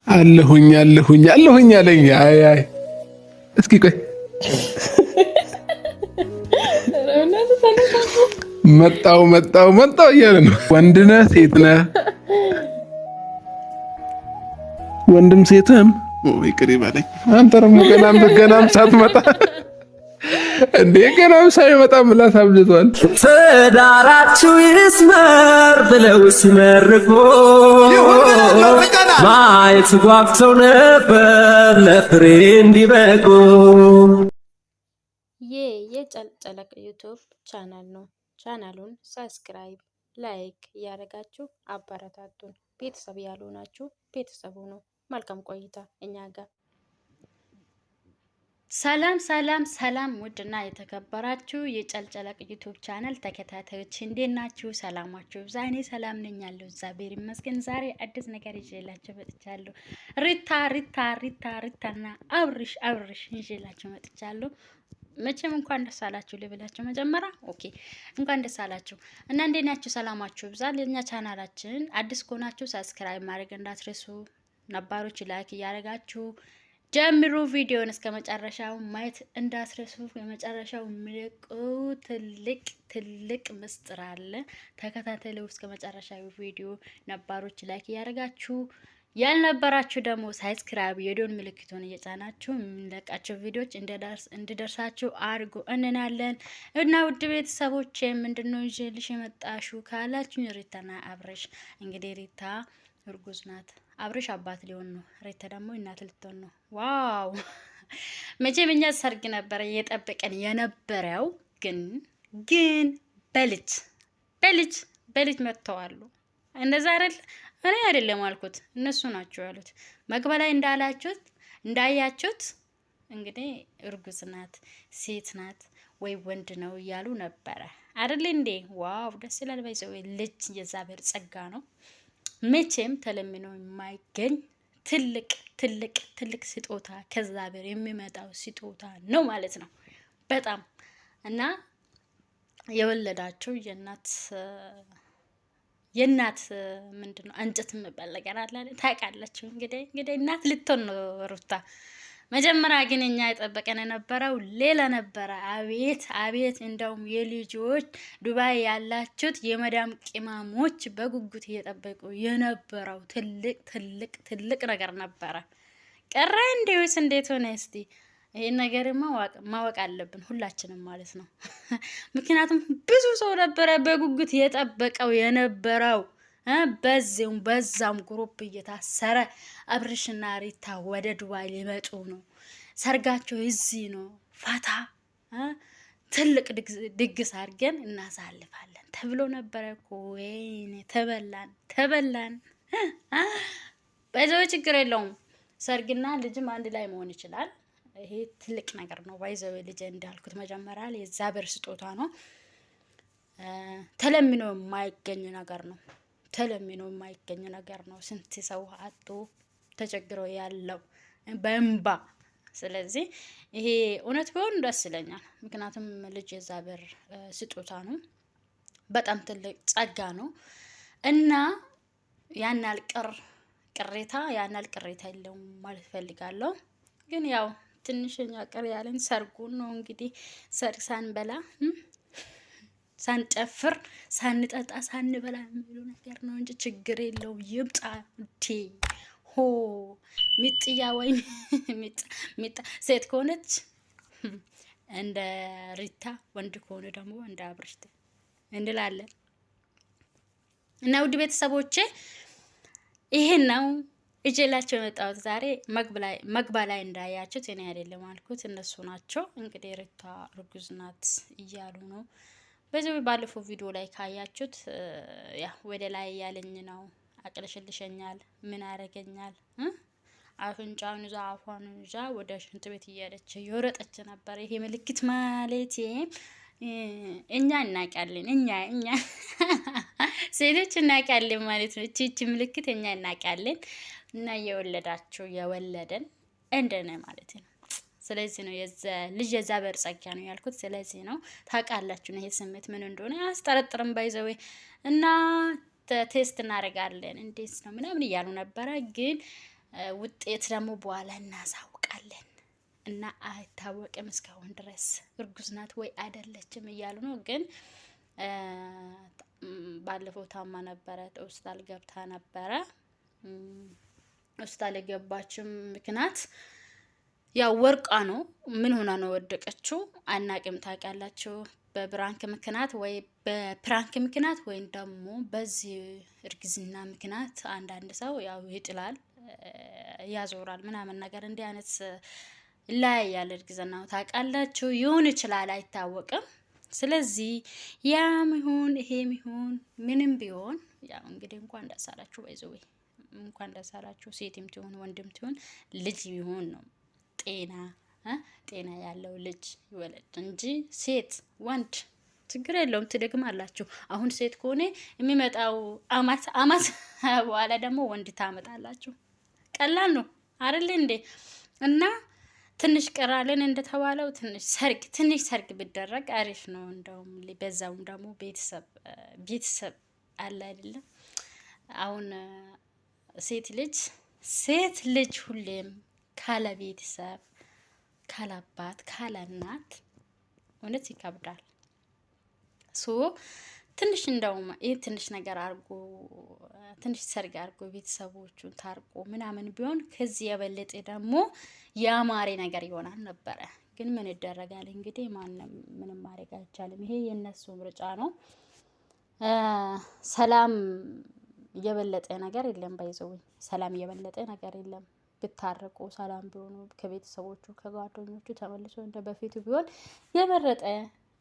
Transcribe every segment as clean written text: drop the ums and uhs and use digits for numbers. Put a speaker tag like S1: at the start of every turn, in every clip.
S1: አለሁኝ አለኝ። አይ እስኪ ቆይ መጣው እያለ ነው። ወንድ ነህ ሴት ነህ? ወንድም ሴትም ይቅር ይበለኝ። አንተ ደግሞ ገናም ሳትመጣ እንዴ ገናም ሳይመጣ ምላስ አብዝቷል።
S2: ትዳራችሁ ይስመር ብለው ሲመርቁ ማየት ጓግተው ነበር ለፍሬ እንዲበቁ።
S3: ይህ የጨለቅ ዩቲዩብ ቻናል ነው። ቻናሉን ሰብስክራይብ፣ ላይክ እያደረጋችሁ አበረታቱን። ቤተሰብ ያልሆናችሁ ቤተሰቡ ነው። መልካም ቆይታ እኛ ጋር። ሰላም ውድና የተከበራችሁ የጨልጨለቅ ዩቲዩብ ቻናል ተከታታዮች እንዴት ናችሁ? ሰላማችሁ ይብዛ። እኔ ሰላም ነኝ ያለው እግዚአብሔር ይመስገን። ዛሬ አዲስ ነገር ይዤላችሁ መጥቻለሁ። ሪታና አብርሽ ይዤላችሁ መጥቻለሁ። መቼም እንኳን ደስ አላችሁ ልብላችሁ መጀመሪያ ኦኬ፣ እንኳን ደስ አላችሁ እና እንዴት ናችሁ? ሰላማችሁ ይብዛ። ለኛ ቻናላችን አዲስ ከሆናችሁ ሰብስክራይብ ማድረግ እንዳትረሱ፣ ነባሮች ላይክ እያደረጋችሁ ጀምሩ። ቪዲዮን እስከ መጨረሻው ማየት እንዳትረሱ። የመጨረሻው ምልቁ ትልቅ ምስጥር አለ። ተከታተሉ እስከ መጨረሻው ቪዲዮ። ነባሮች ላይክ እያደረጋችሁ ያልነበራችሁ ደግሞ ሳብስክራይብ የዶን ምልክቱን እየጫናችሁ የምንለቃቸው ቪዲዮዎች እንዲደርሳችሁ አድርጉ እንናለን። እና ውድ ቤተሰቦች ምንድነው ይዤልሽ የመጣሽው ካላችሁ ሪታና አብርሽ። እንግዲህ ሪታ እርጉዝ ናት። አብርሽ አባት ሊሆን ነው። ሪታ ደግሞ እናት ልትሆን ነው። ዋው! መቼም እኛ ሰርግ ነበረ እየጠበቀን የነበረው፣ ግን በልጅ መጥተዋሉ። እንደዛ አይደል? እኔ አይደለም አልኩት፣ እነሱ ናቸው ያሉት። መግቢያ ላይ እንዳያችሁት እንግዲህ እርጉዝ ናት፣ ሴት ናት ወይ ወንድ ነው እያሉ ነበረ አይደል እንዴ? ዋው ደስ ይላል። ባይዘው ልጅ የእግዚአብሔር ጸጋ ነው። መቼም ተለምኖ የማይገኝ ትልቅ ስጦታ ከእግዚአብሔር የሚመጣው ስጦታ ነው ማለት ነው። በጣም እና የወለዳቸው የእናት ምንድነው አንጀት የሚባል ነገር አለ ታውቃላችሁ። እንግዲህ እናት ልትሆን ነው ሩታ። መጀመሪያ ግን እኛ የጠበቀን የነበረው ሌላ ነበረ። አቤት እንደውም የልጆች ዱባይ ያላችሁት የመዳም ቅማሞች በጉጉት እየጠበቁ የነበረው ትልቅ ነገር ነበረ። ቀረ እንዴውስ እንዴት ሆነ? እስቲ ይሄን ነገርማ ማወቅ አለብን ሁላችንም ማለት ነው። ምክንያቱም ብዙ ሰው ነበረ በጉጉት የጠበቀው የነበረው። በዛም ግሩፕ እየታሰረ አብርሽና ሪታ ወደ ዱባይ ሊመጡ ነው። ሰርጋቸው እዚህ ነው። ፋታ ትልቅ ድግስ አድርገን እናሳልፋለን ተብሎ ነበረ እኮ። ወይኔ ተበላን። በዛው ችግር የለውም። ሰርግና ልጅም አንድ ላይ መሆን ይችላል። ይሄ ትልቅ ነገር ነው። ባይዘው ልጅ እንዳልኩት መጀመሪያ ላይ የእግዚአብሔር ስጦታ ነው። ተለምኖ የማይገኝ ነገር ነው። ስንት ሰው አጥቶ ተቸግሮ ያለው በእንባ። ስለዚህ ይሄ እውነት ቢሆን ደስ ይለኛል። ምክንያቱም ልጅ የእግዚአብሔር ስጦታ ነው። በጣም ትልቅ ጸጋ ነው እና ያናል ቅሬታ የለውም ማለት ፈልጋለሁ። ግን ያው ትንሽኛ ቅር ያለኝ ሰርጉን ነው። እንግዲህ ሰርግ ሳንበላ ሳንጨፍር ሳንጠጣ ሳንበላ የሚሉ ነገር ነው እንጂ ችግር የለው። ይምጣ እንዴ ሆ ሚጥያ ወይ ሚጣ ሴት ከሆነች እንደ ሪታ፣ ወንድ ከሆነ ደግሞ እንደ አብርሽ እንላለን። እና ውድ ቤተሰቦቼ ይሄን ነው እጄላቸው የመጣሁት ዛሬ። መግቢያ ላይ እንዳያችሁት እኔ አይደለም አልኩት፣ እነሱ ናቸው። እንግዲህ ሪታ እርጉዝ ናት እያሉ ነው። በዚህ ባለፈው ቪዲዮ ላይ ካያችሁት ያ ወደ ላይ ያለኝ ነው። አቅልሽልሸኛል፣ ምን ያረገኛል፣ አፍንጫውን ይዛ አፏን ይዛ ወደ ሽንት ቤት እያለች እየወረጠች ነበር። ይሄ ምልክት ማለት እኛ እናውቃለን፣ እኛ ሴቶች እናውቃለን ማለት ነው። እቺ ምልክት እኛ እናውቃለን። እና የወለደን እንደነ ማለት ነው። ስለዚህ ነው ልጅ የእግዚአብሔር ጸጋ ነው ያልኩት። ስለዚህ ነው ታውቃላችሁ ነው ይሄ ስሜት ምን እንደሆነ አያስጠረጥርም። ባይዘው እና ቴስት እናደርጋለን እንዴት ነው ምናምን እያሉ ነበረ። ግን ውጤት ደግሞ በኋላ እናሳውቃለን እና አይታወቅም እስካሁን ድረስ እርጉዝ ናት ወይ አይደለችም እያሉ ነው። ግን ባለፈው ታማ ነበረ፣ ሆስፒታል ገብታ ነበረ። ሆስፒታል የገባችም ምክንያት ያው ወርቃ ነው። ምን ሆና ነው ወደቀችው አናቅም። ታውቃላችሁ በብራንክ ምክንያት ወይ በፕራንክ ምክንያት ወይም ደግሞ በዚህ እርግዝና ምክንያት አንዳንድ ሰው ያው ይጥላል፣ ያዞራል ምናምን ነገር እንዲህ አይነት ላይ ያለ እርግዝናው ታውቃላችሁ ይሁን ይችላል አይታወቅም። ስለዚህ ያም ይሁን ይሄም ይሁን ምንም ቢሆን ያው እንግዲህ እንኳን ደስ አላችሁ ወይ እንኳን ደስ አላችሁ። ሴትም ትሁን ወንድም ትሁን ልጅ ቢሆን ነው ጤና ያለው ልጅ ይወለድ እንጂ ሴት ወንድ ችግር የለውም ትደግማላችሁ። አሁን ሴት ከሆነ የሚመጣው አማት በኋላ ደግሞ ወንድ ታመጣላችሁ። ቀላል ነው አይደል እንዴ? እና ትንሽ ቀራለን እንደተባለው ትንሽ ሰርግ ቢደረግ አሪፍ ነው። እንደውም በዛውም ደግሞ ቤተሰብ አለ አይደለም። አሁን ሴት ልጅ ሁሌም ካለ ቤተሰብ ካለ አባት ካለ እናት እውነት ይከብዳል። ትንሽ እንደውም ይህ ትንሽ ነገር አርጎ ትንሽ ሰርግ አርጎ ቤተሰቦቹን ታርቆ ምናምን ቢሆን ከዚህ የበለጠ ደግሞ ያማረ ነገር ይሆናል ነበረ። ግን ምን ይደረጋል እንግዲህ ማንም ምንም ማድረግ አይቻልም። ይሄ የነሱ ምርጫ ነው። ሰላም የበለጠ ነገር የለም። ባይዘው ሰላም የበለጠ ነገር የለም። ብታረቁ ሰላም ቢሆኑ ከቤተሰቦቹ ከጓደኞቹ ተመልሶ እንደ በፊቱ ቢሆን የበረጠ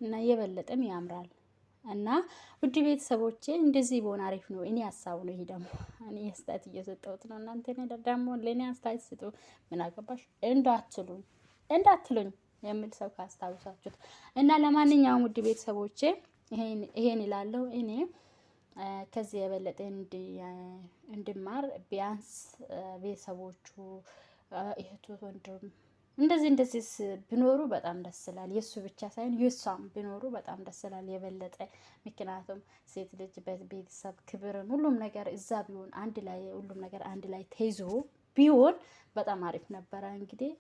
S3: እና የበለጠም ያምራል። እና ውድ ቤተሰቦቼ እንደዚህ ቢሆን አሪፍ ነው። እኔ ሀሳቡ ነው። ይሄ ደግሞ እኔ አስተያየት እየሰጠሁት ነው። እናንተ ደግሞ ለኔ አስተያየት ስጡ። ምን አገባሽ እንዳትሉኝ የሚል ሰው ካስታውሳችሁት እና ለማንኛውም ውድ ቤተሰቦቼ ይሄን ይላለው። እኔ ከዚህ የበለጠ እንድማር ቢያንስ ቤተሰቦቹ እህቱ ወንድም እንደዚህ ቢኖሩ በጣም ደስ ይላል። የሱ ብቻ ሳይሆን የሷም ቢኖሩ በጣም ደስ ይላል የበለጠ። ምክንያቱም ሴት ልጅ በቤተሰብ ክብርን ሁሉም ነገር እዛ ቢሆን አንድ ላይ ሁሉም ነገር አንድ ላይ ተይዞ ቢሆን በጣም አሪፍ ነበረ። እንግዲህ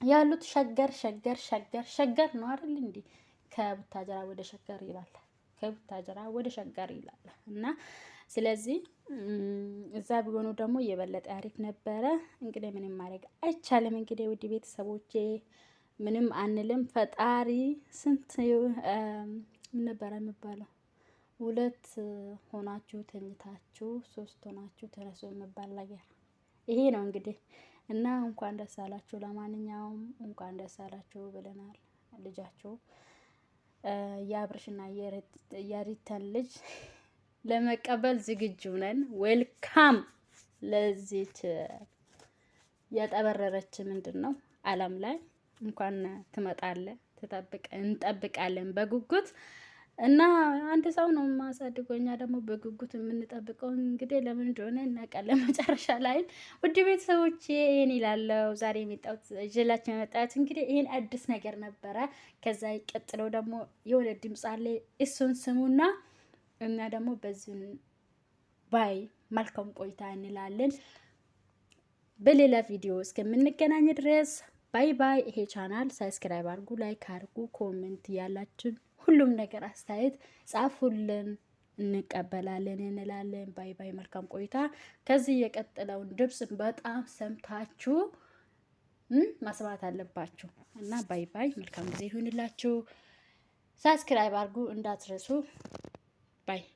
S3: ያሉት ሸገር ነው አይደል እንዴ? ከቡታጀራ ወደ ሸገር ይላል፣ ከቡታጀራ ወደ ሸገር ይላል። እና ስለዚህ እዛ ቢሆኑ ደግሞ የበለጠ አሪፍ ነበረ። እንግዲህ ምንም ማድረግ አይቻልም። እንግዲህ ውድ ቤተሰቦቼ ምንም አንልም። ፈጣሪ ስንት ምን ነበረ የሚባለው? 2 ሆናችሁ ተኝታችሁ 3 ሆናችሁ ተነሱ የሚባል ነገር ይሄ ነው እንግዲህ። እና እንኳን ደስ አላችሁ። ለማንኛውም እንኳን ደስ አላችሁ ብለናል። ልጃችሁ የአብርሽና የሪተን ልጅ ለመቀበል ዝግጁ ነን። ዌልካም ለዚች የጠበረረች ምንድን ነው ዓለም ላይ እንኳን ትመጣለ እንጠብቃለን በጉጉት። እና አንድ ሰው ነው ማሳድጎኛ ደግሞ በጉጉት የምንጠብቀው እንግዲህ ለምን እንደሆነ እናውቃለን። መጨረሻ ላይ ውድ ቤተሰቦቼ ይሄን ይላለው ዛሬ የመጣሁት ይዤላችሁ የመጣሁት እንግዲህ ይሄን አዲስ ነገር ነበረ። ከዛ ይቀጥለው ደግሞ የሆነ ድምጽ አለ እሱን ስሙና እና ደግሞ በዚህ ባይ መልካም ቆይታ እንላለን። በሌላ ቪዲዮ እስከምንገናኝ ድረስ ባይ ባይ። ይሄ ቻናል ሰብስክራይብ አድርጉ፣ ላይክ አድርጉ፣ ኮሜንት ያላችሁ ሁሉም ነገር አስተያየት ጻፉልን፣ እንቀበላለን እንላለን። ባይ ባይ። መልካም ቆይታ። ከዚህ የቀጠለውን ድምጽ በጣም ሰምታችሁ መስማት አለባችሁ እና ባይ ባይ። መልካም ጊዜ ይሁንላችሁ። ሰብስክራይብ አድርጉ እንዳትረሱ። Bye.